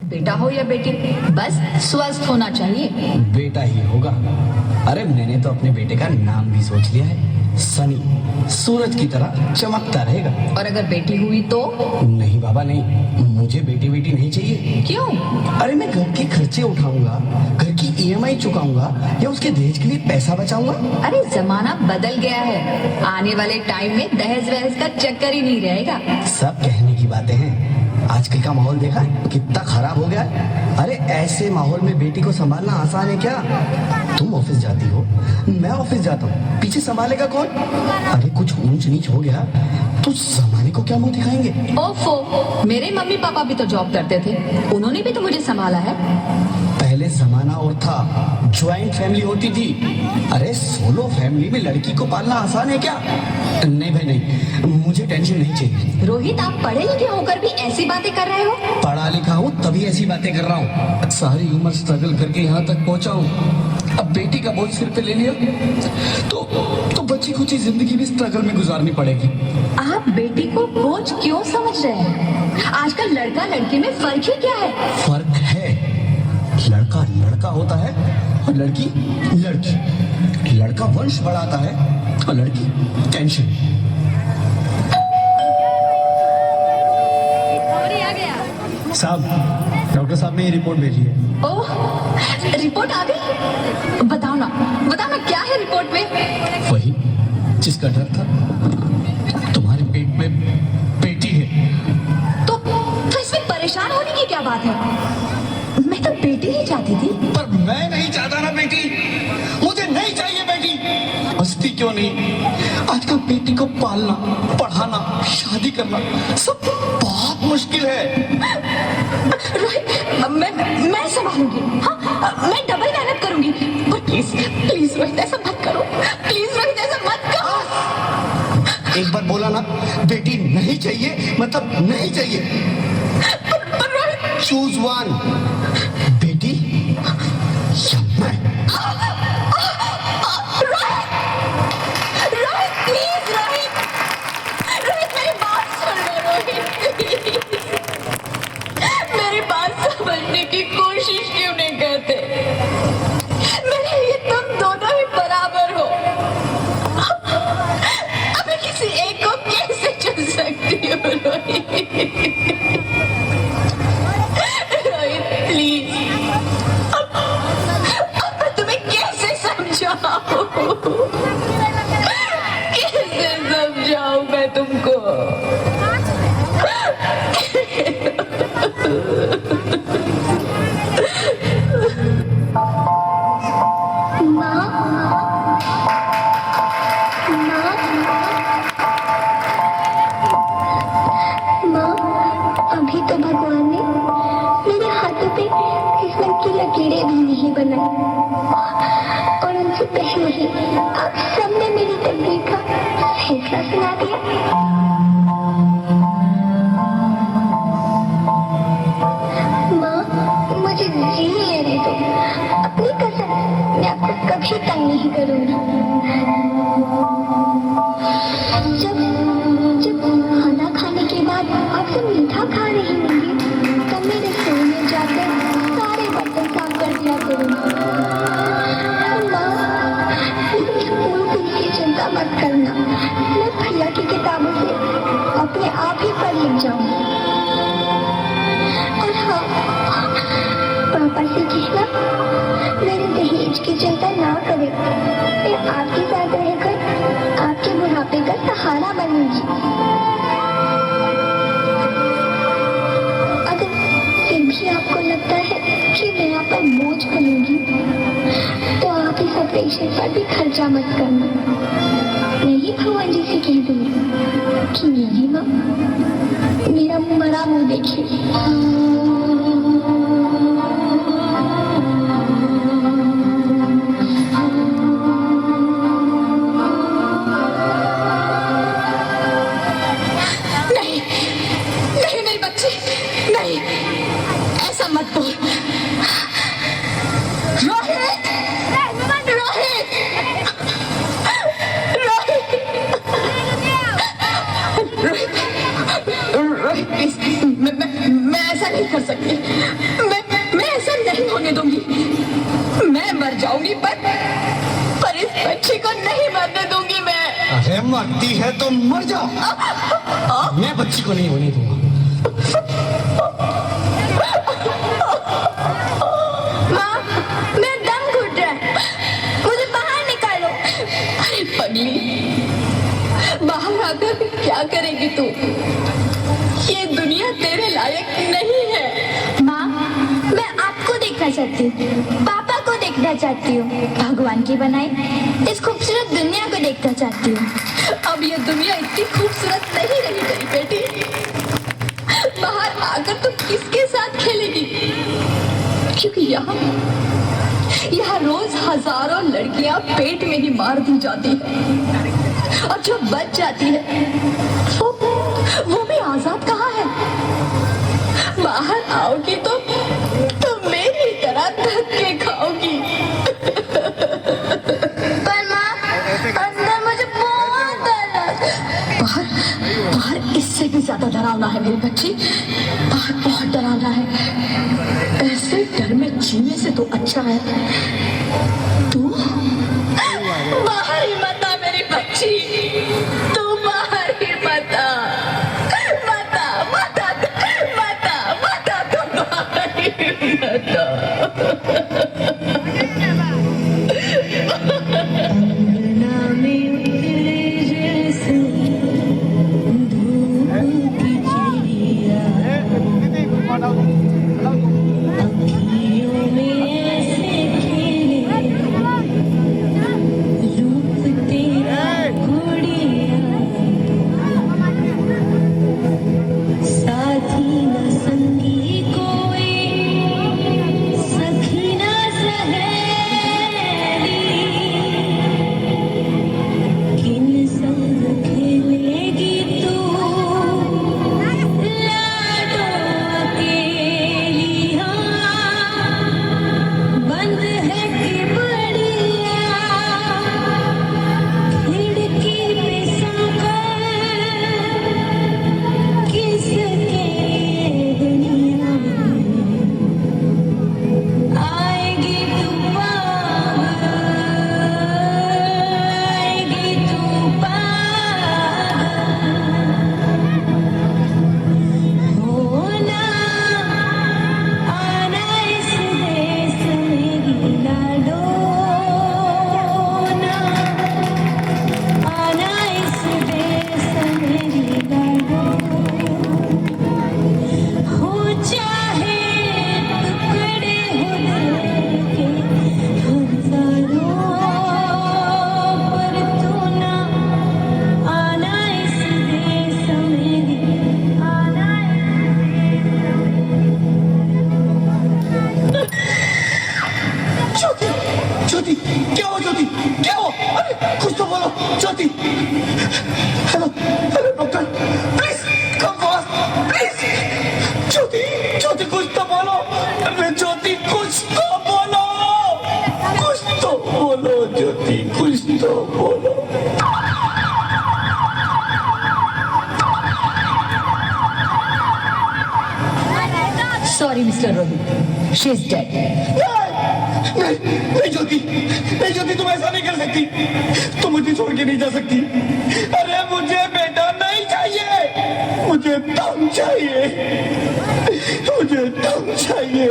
बेटा हो या बेटी, बस स्वस्थ होना चाहिए। बेटा ही होगा। अरे मैंने तो अपने बेटे का नाम भी सोच लिया है, सनी, सूरज की तरह चमकता रहेगा। और अगर बेटी हुई तो? नहीं बाबा नहीं, मुझे बेटी बेटी नहीं चाहिए। क्यों? अरे मैं घर के खर्चे उठाऊंगा, घर की ईएमआई चुकाऊंगा या उसके दहेज के लिए पैसा बचाऊंगा। अरे जमाना बदल गया है, आने वाले टाइम में दहेज वहेज का चक्कर ही नहीं रहेगा। सब कहने की बातें हैं, आजकल का माहौल देखा कितना खराब हो गया है। अरे ऐसे माहौल में बेटी को संभालना आसान है क्या? तुम ऑफिस जाती हो, मैं ऑफिस जाता हूँ, पीछे संभालेगा कौन? अरे कुछ ऊंच नीच हो गया तो जमाने को क्या मुंह दिखाएंगे? ओफो, मेरे मम्मी पापा भी तो जॉब करते थे, उन्होंने भी तो मुझे संभाला है। पहले जमाना और था, ज्वाइंट फैमिली होती थी। अरे सोलो फैमिली में लड़की को पालना आसान है क्या? नहीं भाई नहीं, मुझे टेंशन नहीं चाहिए। रोहित, आप पढ़े लिखे होकर भी ऐसी बातें कर रहे हो? पढ़ा लिखा हूँ तभी ऐसी बातें कर रहा हूँ। सारी उम्र स्ट्रगल करके यहाँ तक पहुँचा हूँ, अब बेटी का बोझ सिर पे ले लिया तो बची खुची जिंदगी भी स्ट्रगल में गुजारनी पड़ेगी। आप बेटी को बोझ क्यों समझ रहे हैं? आजकल लड़का लड़की में फर्क ही क्या है? फर्क है, लड़का लड़का होता है और लड़की लड़की। लड़का वंश बढ़ाता है और लड़की टेंशन। साहब, डॉक्टर साहब ने ये रिपोर्ट भेजी है। ओह, रिपोर्ट आ गई? बताओ ना क्या है रिपोर्ट में? वही जिसका डर था, तुम्हारे पेट में बेटी है। तो इसमें परेशान होने की क्या बात है? मैं तो बेटी ही चाहती थी। पर मैं नहीं चाहता ना बेटी, मुझे नहीं चाहिए बेटी। हंसती क्यों नहीं? आजकल बेटी को पालना, पढ़ाना, शादी करना सब बहुत मुश्किल है। रोहित, मैं संभालूंगी। हाँ, मैं डबल मेहनत करूंगी। पर प्लीज रोहित ऐसा मत करो, प्लीज रोहित ऐसा मत करो। एक बार बोला ना, बेटी नहीं चाहिए मतलब नहीं चाहिए। पर रोहित, चूज वन, बेटी या मैं। रोहित प्लीज, रोहित मेरी बात सुन लो रोहित। मेरी बात समझने की कोशिश क्यों नहीं करते? मेरे लिए तुम दोनों ही बराबर हो। अब मैं किसी एक को कैसे चुन सकती हूँ रोहित? रोहित प्लीज, अब मैं तुम्हें कैसे समझाऊं? कैसे समझाऊं मैं तुमको? अभी तो भगवान ने मेरे हाथों पे किस्मत की लकीरें भी नहीं बनाई, और उनसे पहले ही आप सबने मेरी तकदीर का फैसला सुना दिया। माँ, मुझे जी लेने दो, अपनी कसम, मैं आपको कभी तंग नहीं करूंगी। जब खाना खाने के बाद आपसे मीठा खा रही होंगी, तब मेरे रसोई में जाकर सारे बर्तन साफ कर दिया करूंगी। माँ, स्कूल की चिंता मत करना, मैं भैया की किताबों से अपने आप ही पढ़ लिख जाऊंगी। और हाँ, पापा से कहना मेरे दहेज की चिंता ना करें, मैं आपके साथ रहकर आपके बुढ़ापे का सहारा बनूंगी। अगर फिर भी आपको लगता है कि मैं आप पर बोझ बनूंगी, तो आप इस ऑपरेशन पर भी खर्चा मत करना। मैं ही भगवान जी से कह दूंगी कि मेरी माँ मेरा मरा मुंह देखिए। नहीं, ऐसा मत बोल रोहित। रोहित, रोहित, रोहित, रोहित, मैं ऐसा नहीं कर पर इस बच्ची को नहीं मरने दूंगी मैं। अरे मरती है तो मर जाओ, मैं बच्ची को नहीं होने दूंगा। माँ, मेरा दम घुट रहा है, मुझे बाहर निकालो। अरे पगली, बाहर आकर क्या करेगी तू? ये दुनिया तेरे लायक नहीं है। माँ, मैं आपको देखना चाहती हूँ, पापा को देखना चाहती हूँ, भगवान की बनाई इस खूबसूरत दुनिया को देखना चाहती हूँ। अब ये दुनिया इतनी खूबसूरत नहीं रही मेरी बेटी। बाहर आकर तू किसके साथ खेलेगी? क्योंकि यहाँ रोज हजारों लड़कियां पेट में ही मार दी जाती है, और जो बच जाती है वो भी आजाद कहाँ है? बाहर आओगी तो मेरी तरह धक्के खाओगी। पर माँ, अंदर मुझे बहुत डर लग। बाहर इससे भी ज्यादा डरावना है मेरी बच्ची, बाहर बहुत डरावना है। ऐसे डर में जीने से तो अच्छा है तू बाहर ही मत आ मेरी बच्ची, तू बाहर ही मत आ, मत आ, मत आ, मत आ, मत आ, तू बाहर ही मत आ। Sorry, Mr. Rohit. She's dead. नहीं ज्योति, तुम ऐसा नहीं कर सकती, तुम मुझे छोड़ के नहीं जा सकती। अरे मुझे बेटा नहीं चाहिए, मुझे दम चाहिए, मुझे दम चाहिए।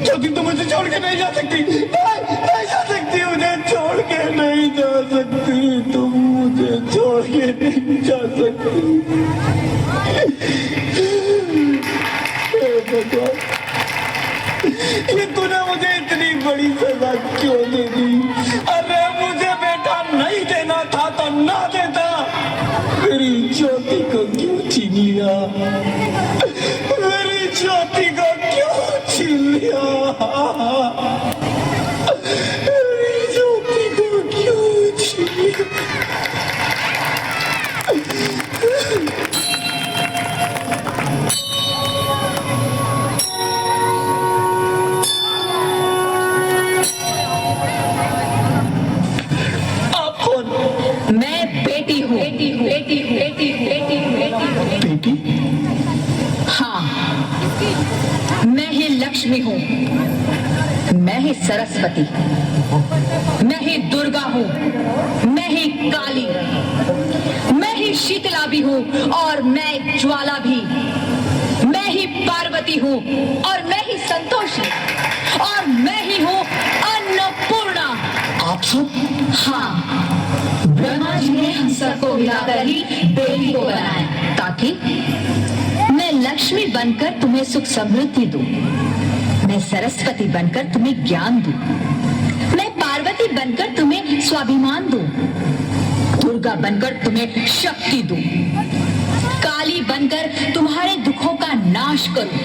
ज्योति तुम मुझे छोड़ के नहीं जा सकती, नहीं जा सकती, मुझे छोड़ के नहीं जा सकती, तुम मुझे छोड़ के नहीं जा सकती। ये तूने मुझे इतनी बड़ी सजा क्यों दे दी? अरे मुझे बेटा नहीं देना था तो ना देता, मेरी ज्योति को क्यों छीन लिया? मेरी ज्योति को क्यों छीन लिया? मेरी ज्योति को क्यों छीन लिया? मैं बेटी हूँ। बेटी? हाँ, मैं ही लक्ष्मी हूँ। मैं मैं ही सरस्वती, मैं ही दुर्गा हूँ, मैं ही काली, मैं ही शीतला भी हूँ और मैं ज्वाला भी, मैं ही पार्वती हूँ और मैं ही संतोषी और मैं ही हूँ अन्नपूर्णा। आप सब? हाँ, ब्रह्मा जी ने हम सबको मिलाकर ही देवी को बनाया ताकि मैं लक्ष्मी बनकर तुम्हें सुख समृद्धि दूं, मैं सरस्वती बनकर तुम्हें ज्ञान दूं, मैं पार्वती बनकर तुम्हें स्वाभिमान दूं, दुर्गा बनकर तुम्हें शक्ति दूं, काली बनकर तुम्हारे दुखों का नाश करूं,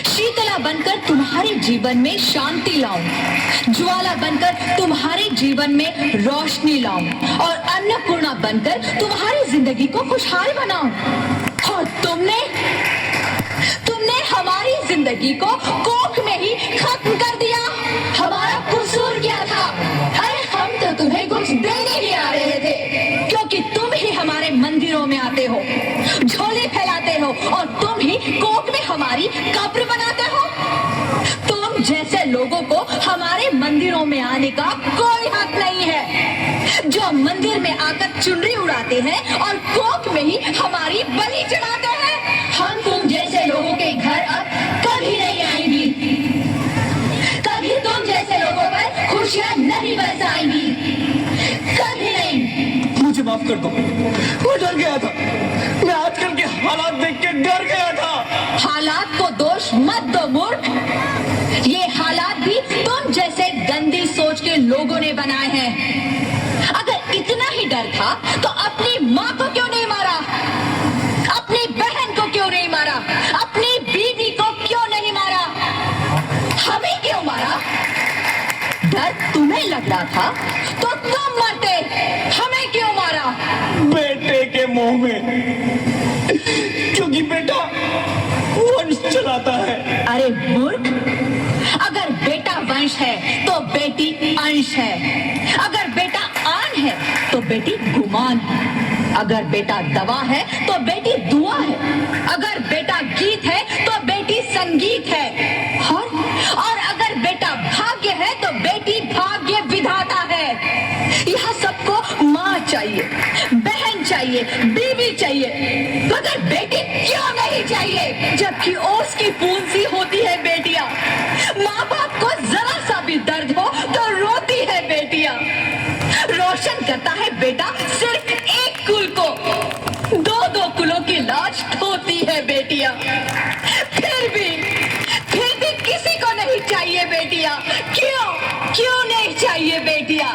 शीतला बनकर तुम्हारे जीवन में शांति लाऊं, ज्वाला बनकर तुम्हारे जीवन में रोशनी लाऊं और अन्नपूर्णा बनकर तुम्हारी जिंदगी को खुशहाल बनाऊं। और तुमने हमारी जिंदगी को कोख में ही खत्म कर दिया। हमारा कसूर क्या था? अरे हम तो तुम्हें कुछ देने ही आ रहे थे, क्योंकि तुम ही हमारे मंदिरों में आते हो, झोले फैलाते हो और तुम ही कोख में हमारी कब्र बनाते हो। तुम जैसे लोगों को हमारे मंदिरों में आने का कोई हक नहीं है, जो मंदिर में आकर चुनरी उड़ाते हैं और कोख में ही हमारी बलि चढ़ाते हैं। हम तुम जैसे लोगों के घर अब कभी नहीं आएंगी, कभी तुम जैसे लोगों पर खुशियां नहीं बरसाएंगी, कभी नहीं। मुझे माफ कर दो, मैं डर गया था, मैं आजकल के हालात देख के डर गया था। हालात को दोष मत दो मूर्ख, ये हालात भी तुम जैसे गंदी सोच के लोगों ने बनाए हैं। अगर इतना ही डर था तो अपनी माँ को क्यों नहीं मारा, अपनी बहन को क्यों नहीं मारा, अपनी बीवी को क्यों नहीं मारा, हमें क्यों मारा? डर तुम्हें लग रहा था तो तुम मरते, हमें क्यों मारा? बेटे के मुंह में, क्योंकि बेटा वंश चलाता है। अरे मूर्ख, अगर बेटा वंश है तो बेटी अंश है, अगर बेटा आन है तो बेटी गुमान है, अगर बेटा दवा है तो बेटी दुआ है, अगर बेटा गीत है तो बेटी संगीत है, और अगर बेटा भाग्य है तो बेटी भाग्य विधाता है। यहाँ सबको माँ चाहिए, बहन चाहिए, बीवी चाहिए, मगर बेटी क्यों नहीं चाहिए? जबकि ओस की बूंद सी होती है बेटियां, माँ बाप को जरा सा भी दर्द हो तो रोती है बेटियां। रोशन करता है बेटा सिर्फ एक कुल को, दो कुलों की लाज ढोती है बेटियां। फिर भी किसी को नहीं चाहिए बेटियां। क्यों नहीं चाहिए बेटियां?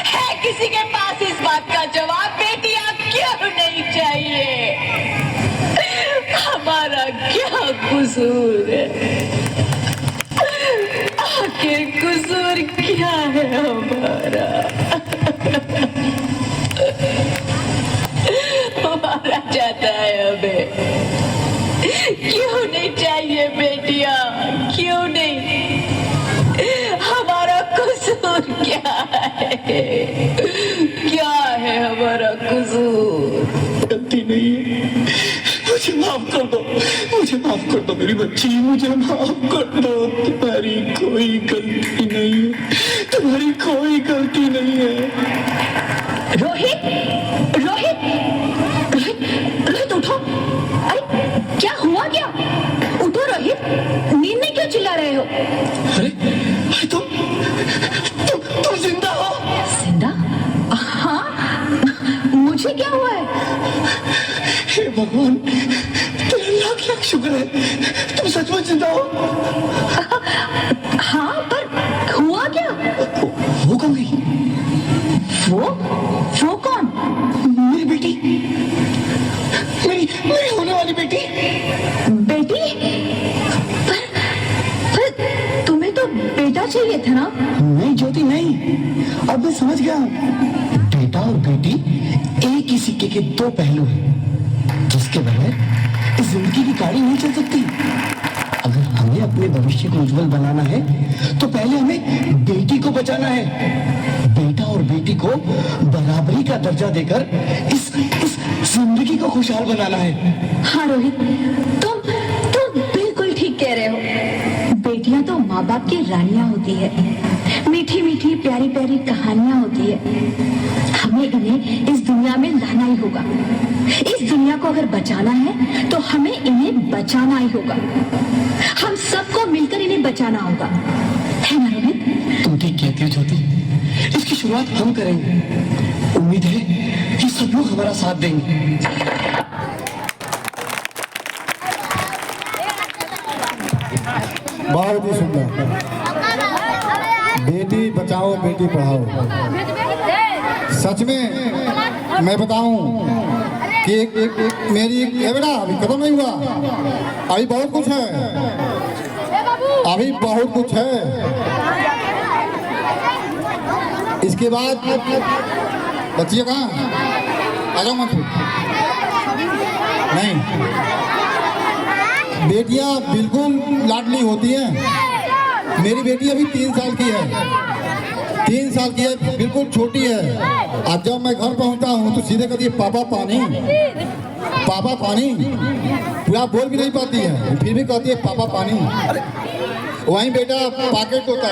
है किसी के पास इस बात का जवाब? बेटियां क्यों नहीं चाहिए? हमारा क्या कसूर है? आखिर कसूर क्या है हमारा? हमारा जाता है हमें। क्यों नहीं चाहिए बेटियां? क्यों नहीं? हमारा कसूर क्या है? क्या है हमारा कसूर? गलती नहीं है, मुझे माफ कर दो, मुझे माफ कर दो मेरी बच्ची, मुझे माफ कर दो। तुम्हारी कोई गलती नहीं है, तुम्हारी कोई गलती नहीं है। रोहित, रोहित, रोहित, रोहित उठो। अरे क्या हुआ क्या? उठो रोहित, नींद में क्यों चिल्ला रहे हो? अरे तुम जिंदा हो? जिंदा? हाँ, मुझे क्या हुआ है? हे भगवान, तेरा लाख लाख शुक्र है, तुम सचमुच जिंदा हो। हाँ, पर हुआ क्या? वो कौन गई? वो कौन? मेरी बेटी, मेरी होने वाली बेटी। बेटी? पर तुम्हें तो बेटा चाहिए था ना? नहीं ज्योति, नहीं, अब मैं समझ गया। बेटा और बेटी एक ही सिक्के के दो पहलू हैं, जिसके बगैर इस जिंदगी की गाड़ी नहीं चल सकती। अगर हमें अपने भविष्य को उज्जवल बनाना है तो पहले हमें बेटी को बचाना है। बेटा और बेटी को बराबरी का दर्जा देकर इस जिंदगी को खुशहाल बनाना है। हाँ रोहित, तुम बिल्कुल ठीक कह रहे हो। बेटियां तो माँ बाप की रानियां होती है, मीठी मीठी प्यारी प्यारी कहानियां होती है। हमें इन्हें इस दुनिया में लाना ही होगा। इस दुनिया को अगर बचाना है तो हमें इन्हें बचाना ही होगा। हम सबको मिलकर इन्हें बचाना होगा, है ना रोहित? तुम ठीक कहती हो ज्योति, इसकी शुरुआत हम करेंगे। उम्मीद है कि सब लोग हमारा साथ देंगे। बहुत ही सुंदर। बेटी बचाओ बेटी पढ़ाओ। सच में मैं बताऊं कि मेरी बेटा अभी खत्म नहीं हुआ, अभी बहुत कुछ है, अभी बहुत कुछ है। इसके बाद बच्चियाँ कहाँ आ जाओ मत नहीं, बेटियां बिल्कुल लाडली होती हैं। मेरी बेटी अभी 3 साल की है, 3 साल की है, बिल्कुल छोटी है। आज जब मैं घर पहुंचता हूं तो सीधे कहती है पापा पानी, पापा पानी। पूरा बोल भी नहीं पाती है, फिर भी कहती है पापा पानी। वहीं बेटा पॉकेट होता है।